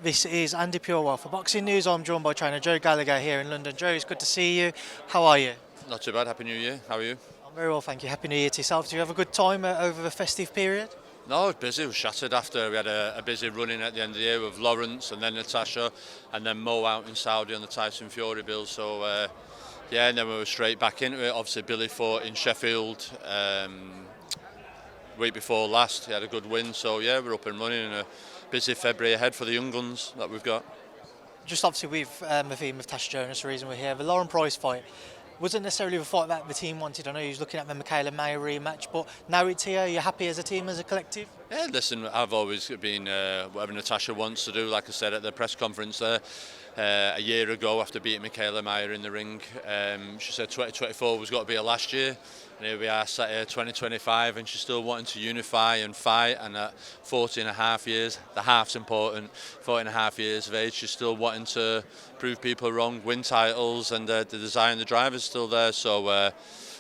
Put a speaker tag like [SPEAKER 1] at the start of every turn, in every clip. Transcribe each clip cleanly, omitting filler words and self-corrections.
[SPEAKER 1] This is Andi Purewal for Boxing News. I'm joined by trainer Joe Gallagher here in London. Joe, it's good to see you. How are you?
[SPEAKER 2] Not too bad. Happy New Year. How are you?
[SPEAKER 1] I'm very well, thank you. Happy New Year to yourself. Did you have a good time over the festive period?
[SPEAKER 2] No, I was busy. I was shattered after we had a busy run-in at the end of the year with Lawrence and then Natasha and then Mo out in Saudi on the Tyson Fury bill. So, and then we were straight back into it. Obviously, Billy fought in Sheffield week before last. He had a good win. So, we're up and running and a busy February ahead for the young guns that we've got.
[SPEAKER 1] Just obviously with the theme of Tasha Jonas, the reason we're here, the Lauren Price fight wasn't necessarily the fight that the team wanted. I know he was looking at the Michaela Mayer rematch, but now it's here. Are you happy as a team, as a collective?
[SPEAKER 2] Yeah, listen, I've always been whatever Natasha wants to do. Like I said at the press conference there a year ago after beating Michaela Mayer in the ring, she said 2024 was got to be her last year. And here we are sat here 2025 and she's still wanting to unify and fight, and at 40 and a half years, the half's important, 40 and a half years of age, she's still wanting to prove people wrong, win titles, and the desire and the drive is still there. So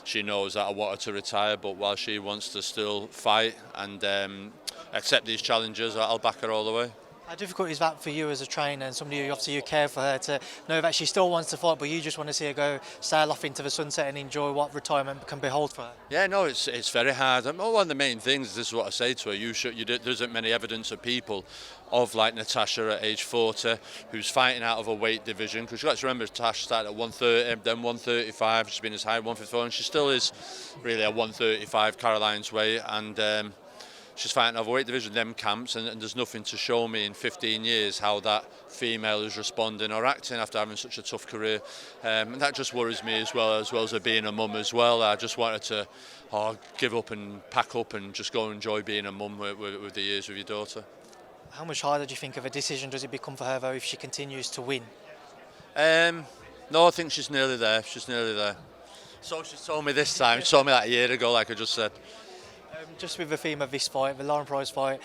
[SPEAKER 2] she knows that I want her to retire, but while she wants to still fight and accept these challenges, I'll back her all the way.
[SPEAKER 1] How difficult is that for you as a trainer and somebody who obviously you care for her, to know that she still wants to fight, but you just want to see her go sail off into the sunset and enjoy what retirement can behold for her? Yeah,
[SPEAKER 2] no, it's very hard. One of the main things, this is what I say to her, there isn't many evidence of people of like Natasha at age 40 who's fighting out of a weight division, because you've got to remember Natasha started at 130, then 135, she's been as high as 154, and she still is really a 135 Caroline's weight, and she's fighting over weight division, them camps, and there's nothing to show me in 15 years how that female is responding or acting after having such a tough career. And that just worries me as well as her being a mum as well. I just want her to give up and pack up and just go and enjoy being a mum with the years with your daughter.
[SPEAKER 1] How much harder do you think of a decision does it become for her though if she continues to win?
[SPEAKER 2] No, I think she's nearly there. She's nearly there. So she's told me this time. She told me that a year ago, like I just said.
[SPEAKER 1] Just with the theme of this fight, the Lauren Price fight,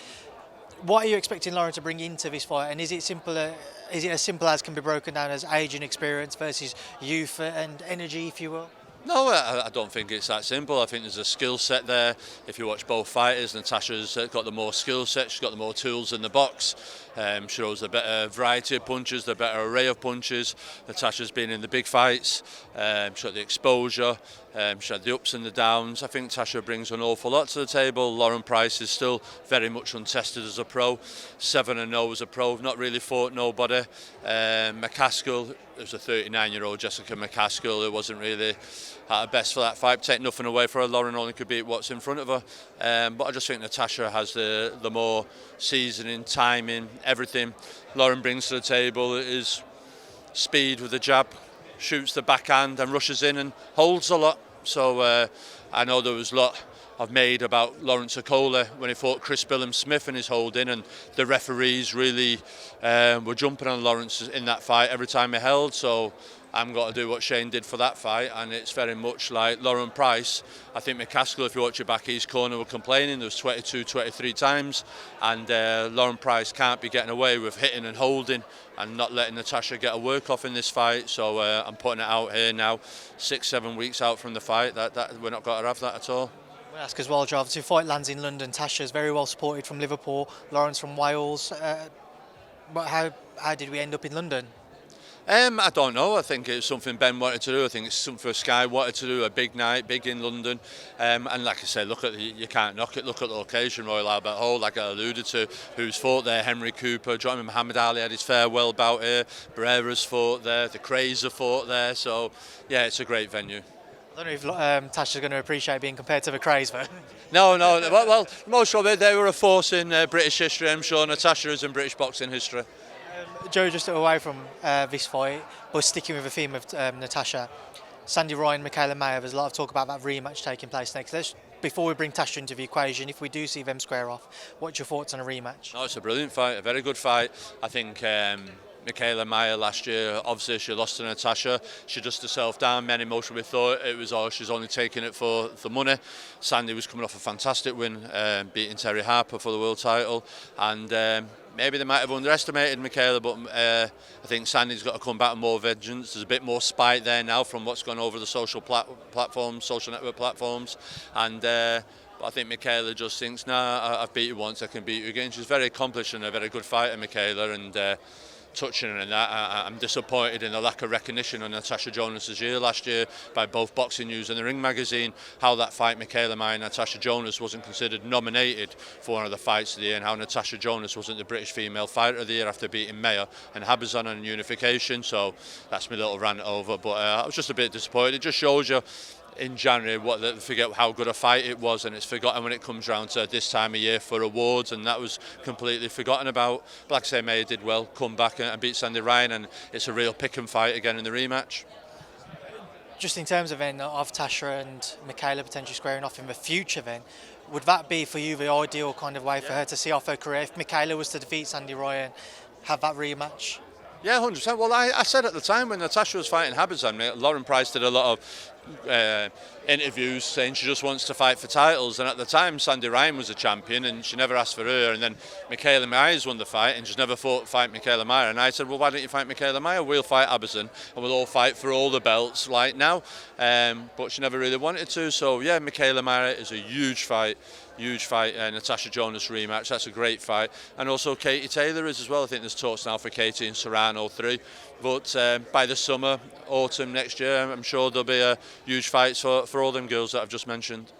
[SPEAKER 1] what are you expecting Lauren to bring into this fight? And is it as simple as can be broken down as age and experience versus youth and energy, if you will?
[SPEAKER 2] No, I don't think it's that simple. I think there's a skill set there. If you watch both fighters, Natasha's got the more skill set, she's got the more tools in the box. She shows a better variety of punches, the better array of punches. Natasha's been in the big fights, she's got the exposure, she had the ups and the downs. I think Natasha brings an awful lot to the table. Lauren Price is still very much untested as a pro, 7-0 as a pro, not really fought nobody. McCaskill, it was a 39-year-old Jessica McCaskill who wasn't really at her best for that fight. Take nothing away for her, Lauren only could beat what's in front of her. But I just think Natasha has the more seasoning, timing, everything Lauren brings to the table is speed with the jab, shoots the backhand and rushes in and holds a lot. So I know there was a lot I've made about Lawrence Okolie when he fought Chris Billum-Smith in his holding, and the referees really were jumping on Lawrence in that fight every time he held. So I'm got to do what Shane did for that fight, and it's very much like Lauren Price. I think McCaskill, if you watch it back, his corner were complaining. There was 22, 23 times, and Lauren Price can't be getting away with hitting and holding and not letting Natasha get a work off in this fight. So I'm putting it out here now, 6-7 weeks out from the fight. That we're not going to have that at all.
[SPEAKER 1] Well, ask as well, Joe. Obviously, fight lands in London. Tasha's very well supported from Liverpool. Lauren's from Wales. But how did we end up in London?
[SPEAKER 2] I don't know. I think it's something Ben wanted to do. I think it's something Sky wanted to do, a big night, big in London. And like I said, you can't knock it. Look at the location, Royal Albert Hall, like I alluded to, who's fought there. Henry Cooper, John Muhammad Ali had his farewell bout here. Barrera's fought there. The Crazer fought there. So, yeah, it's a great venue.
[SPEAKER 1] I don't know if Tasha's going to appreciate being compared to the Craze, but...
[SPEAKER 2] No. Well, most of it, they were a force in British history. I'm sure Natasha is in British boxing history.
[SPEAKER 1] Joe, just away from this fight, but sticking with the theme of Natasha, Sandy Ryan, Michaela Mayer, there's a lot of talk about that rematch taking place next. Before we bring Tasha into the equation, if we do see them square off, what's your thoughts on a rematch?
[SPEAKER 2] No, it's a brilliant fight, a very good fight. I think Michaela Mayer last year, obviously she lost to Natasha. She dusted herself down. Many emotionally thought it was she's only taking it for the money. Sandy was coming off a fantastic win, beating Terry Harper for the world title, and maybe they might have underestimated Michaela, but I think Sandy's got to come back with more vengeance. There's a bit more spite there now from what's gone over the social platforms, social network platforms, and But I think Michaela just thinks, nah, I've beat you once, I can beat you again. She's very accomplished and a very good fighter, Michaela, and touching on that, I'm disappointed in the lack of recognition on Natasha Jonas's year last year by both Boxing News and the Ring magazine, how that fight Michaela Mayer and Natasha Jonas wasn't considered nominated for one of the fights of the year, and how Natasha Jonas wasn't the British female fighter of the year after beating Mayer and Habazan on unification. So that's my little rant over, but I was just a bit disappointed. It just shows you in January forget how good a fight it was, and it's forgotten when it comes round to this time of year for awards, and that was completely forgotten about. But like I say, Mayer did well, come back and beat Sandy Ryan, and it's a real pick and fight again in the rematch.
[SPEAKER 1] Just in terms of Tasha and Michaela potentially squaring off in the future, then would that be for you the ideal kind of way for her to see off her career if Michaela was to defeat Sandy Ryan, have that rematch?
[SPEAKER 2] Yeah, 100%. Well, I said at the time when Natasha was fighting Habazan, Lauren Price did a lot of interviews saying she just wants to fight for titles, and at the time Sandy Ryan was a champion and she never asked for her, and then Michaela Myers won the fight and she's never fought fight Michaela Mayer, and I said, well, why don't you fight Michaela Mayer? We'll fight Habazan and we'll all fight for all the belts like now, but she never really wanted to. So yeah, Michaela Mayer is a huge fight, Natasha Jonas rematch, that's a great fight, and also Katie Taylor is as well. I think there's talks now for Katie and Serrano 3, but by the summer, autumn next year, I'm sure there'll be huge fights for all them girls that I've just mentioned.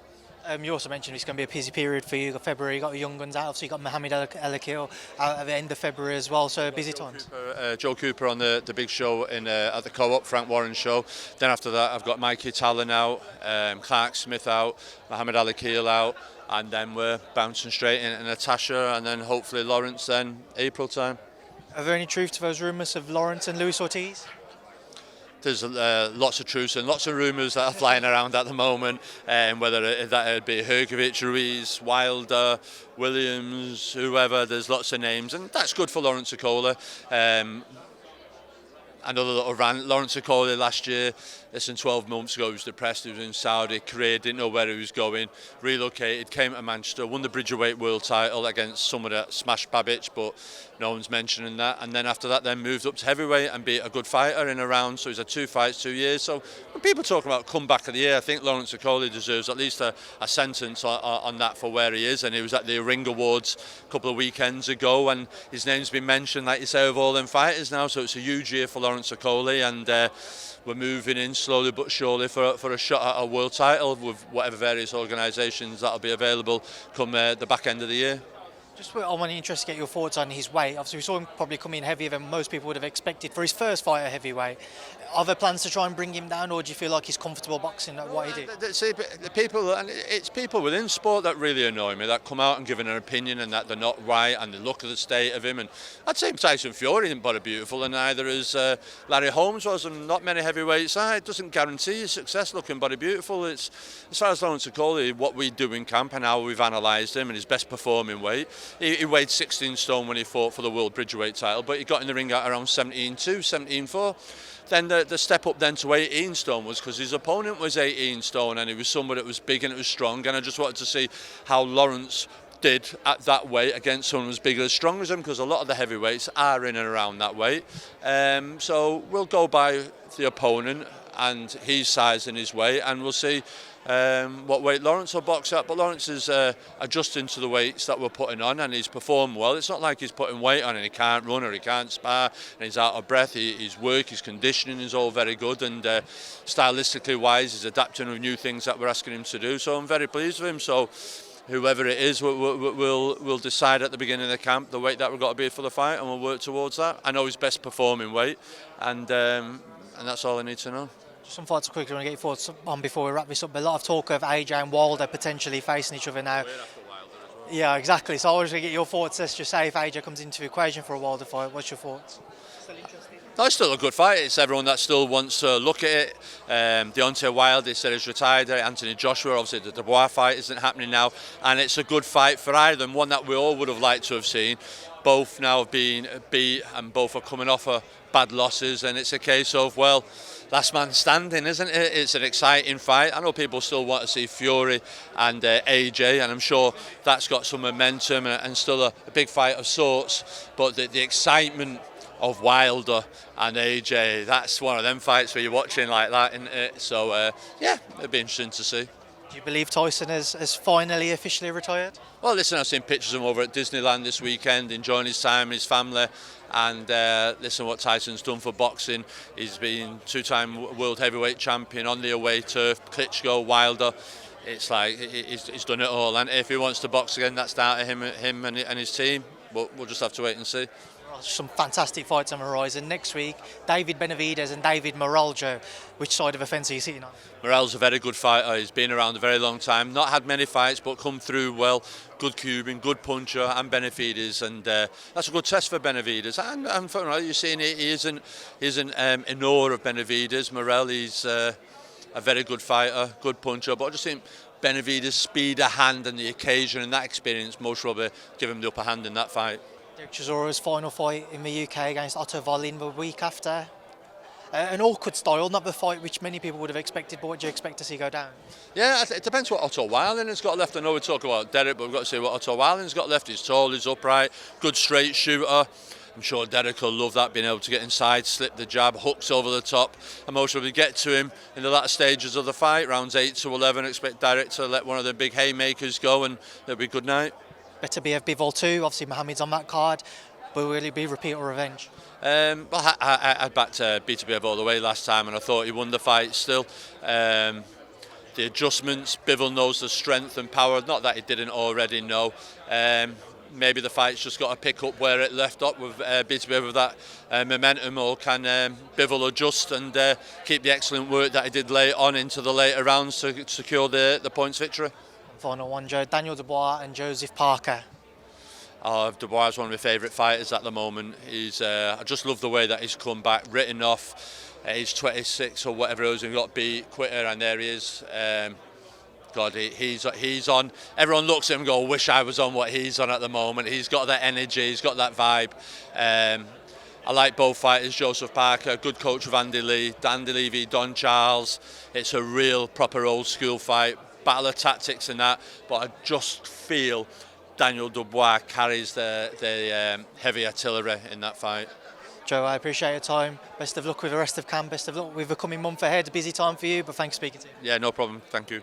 [SPEAKER 1] You also mentioned it's going to be a busy period for you. You've got February, you've got the young guns out, so you've got Mohamed El Akil out at the end of February as well, so busy times.
[SPEAKER 2] Joe Cooper on the big show at the Co-op, Frank Warren's show. Then after that I've got Mikey Talon out, Clark Smith out, Mohamed El Akil out, and then we're bouncing straight into Natasha, and then hopefully Lawrence then April time.
[SPEAKER 1] Are there any truth to those rumours of Lawrence and Luis Ortiz?
[SPEAKER 2] There's lots of truths and lots of rumours that are flying around at the moment, whether that would be Hergovich, Ruiz, Wilder, Williams, whoever. There's lots of names, and that's good for Lawrence Okolie. Another little rant, Lawrence Okolie last year, 12 months ago he was depressed, he was in Saudi, career, didn't know where he was going, relocated, came to Manchester, won the Bridgerweight world title against someone that smashed Babic, but no one's mentioning that, and then after that then moved up to heavyweight and beat a good fighter in a round, so he's had 2 fights, 2 years. So when people talk about comeback of the year, I think Lawrence Okolie deserves at least a sentence on that for where he is, and he was at the Ring Awards a couple of weekends ago, and his name's been mentioned, like you say, of all them fighters now, so it's a huge year for Lawrence Okolie, and we're moving in slowly but surely for a shot at a world title with whatever various organisations that'll be available come the back end of the year.
[SPEAKER 1] Just I'm interested to get your thoughts on his weight. Obviously we saw him probably come in heavier than most people would have expected for his first fight at heavyweight. Are there plans to try and bring him down, or do you feel like he's comfortable boxing at what he did?
[SPEAKER 2] See, the people, and it's people within sport that really annoy me, that come out and give an opinion and that they're not right, and they look at the state of him. And I'd say Tyson Fury isn't body beautiful, and neither is Larry Holmes was, and not many heavyweights. It doesn't guarantee his success looking body beautiful. It's, as far as Lawrence Okolie, what we do in camp and how we've analysed him and his best performing weight. He weighed 16 stone when he fought for the world Bridgerweight title, but he got in the ring at around 17.2, 17.4. Then the step up then to 18 stone was because his opponent was 18 stone and he was someone that was big and it was strong, and I just wanted to see how Lawrence did at that weight against someone who was bigger and strong as him, because a lot of the heavyweights are in and around that weight. So we'll go by the opponent and his size and his weight, and we'll see what weight Lawrence will box at. But Lawrence is adjusting to the weights that we're putting on, and he's performed well. It's not like he's putting weight on and he can't run or he can't spar and he's out of breath. His work, his conditioning is all very good, and stylistically wise, he's adapting with new things that we're asking him to do. So I'm very pleased with him. So whoever it is, we'll decide at the beginning of the camp the weight that we've got to be for the fight, and we'll work towards that. I know his best performing weight, and that's all I need to know.
[SPEAKER 1] Some thoughts quickly, I want to get your thoughts on before we wrap this up. A lot of talk of AJ and Wilder potentially facing each other now. Yeah, exactly. So I want to get your thoughts. Let's just say if AJ comes into the equation for a Wilder fight, what's your thoughts? Still interested?
[SPEAKER 2] That's still a good fight. It's everyone that still wants to look at it. Deontay Wilder said he's retired. Anthony Joshua, obviously the Dubois fight isn't happening now, and it's a good fight for either, and one that we all would have liked to have seen. Both now have been beat and both are coming off of bad losses, and it's a case of, well, last man standing, isn't it? It's an exciting fight. I know people still want to see Fury and AJ, and I'm sure that's got some momentum and still a big fight of sorts, but the excitement of Wilder and AJ, that's one of them fights where you're watching like that, isn't it? So yeah, it'd be interesting to see.
[SPEAKER 1] Do you believe Tyson has finally officially retired?
[SPEAKER 2] Well, listen, I've seen pictures of him over at Disneyland this weekend, enjoying his time, his family, and listen, what Tyson's done for boxing. He's been two-time world heavyweight champion on the away turf, Klitschko, Wilder. It's like he's done it all, and if he wants to box again, that's down to him and his team. But we'll just have to wait and see.
[SPEAKER 1] Some fantastic fights on the horizon. Next week, David Benavidez and David Morrell, Joe. Which side of the fence are you sitting on?
[SPEAKER 2] Morrell's a very good fighter. He's been around a very long time. Not had many fights, but come through well. Good cubing, good puncher, and Benavidez, and that's a good test for Benavidez. And for Morrell, you're seeing he isn't in awe of Benavidez. Morrell, he's a very good fighter, good puncher, but I just think Benavidez' speed of hand and the occasion and that experience most probably give him the upper hand in that fight.
[SPEAKER 1] Chisora's final fight in the UK against Wallin the week after. An awkward style, not the fight which many people would have expected, but what do you expect to see go down?
[SPEAKER 2] Yeah, it depends what Wallin has got left. I know we talk about Derek, but we've got to see what Wallin's got left. He's tall, he's upright, good straight shooter. I'm sure Derek will love that, being able to get inside, slip the jab, hooks over the top. And most probably get to him in the latter stages of the fight, rounds 8 to 11. Expect Derek to let one of the big haymakers go, and it'll be a good night.
[SPEAKER 1] Beterbiev, Bivol too. Obviously, Mohamed's on that card. But will it be repeat or revenge?
[SPEAKER 2] Well, I backed Beterbiev all the way last time, and I thought he won the fight still. The adjustments, Bivol knows the strength and power, not that he didn't already know. Maybe the fight's just got to pick up where it left up with Beterbiev with that momentum, or can Bivol adjust and keep the excellent work that he did late on into the later rounds to secure the points victory.
[SPEAKER 1] Final one, Joe. Daniel Dubois and Joseph Parker.
[SPEAKER 2] Dubois is one of my favourite fighters at the moment. I just love the way that he's come back, written off. He's 26 or whatever it was, and got beat, quitter, and there he is. God, he's on. Everyone looks at him and go, wish I was on what he's on at the moment. He's got that energy, he's got that vibe. I like both fighters. Joseph Parker, good coach of Andy Lee v Don Charles. It's a real proper old school fight, battle of tactics and that, but I just feel Daniel Dubois carries the heavy artillery in that fight.
[SPEAKER 1] Joe, I appreciate your time. Best of luck with the rest of camp. Best of luck with the coming month ahead. A busy time for you, but thanks for speaking to me.
[SPEAKER 2] Yeah, no problem. Thank you.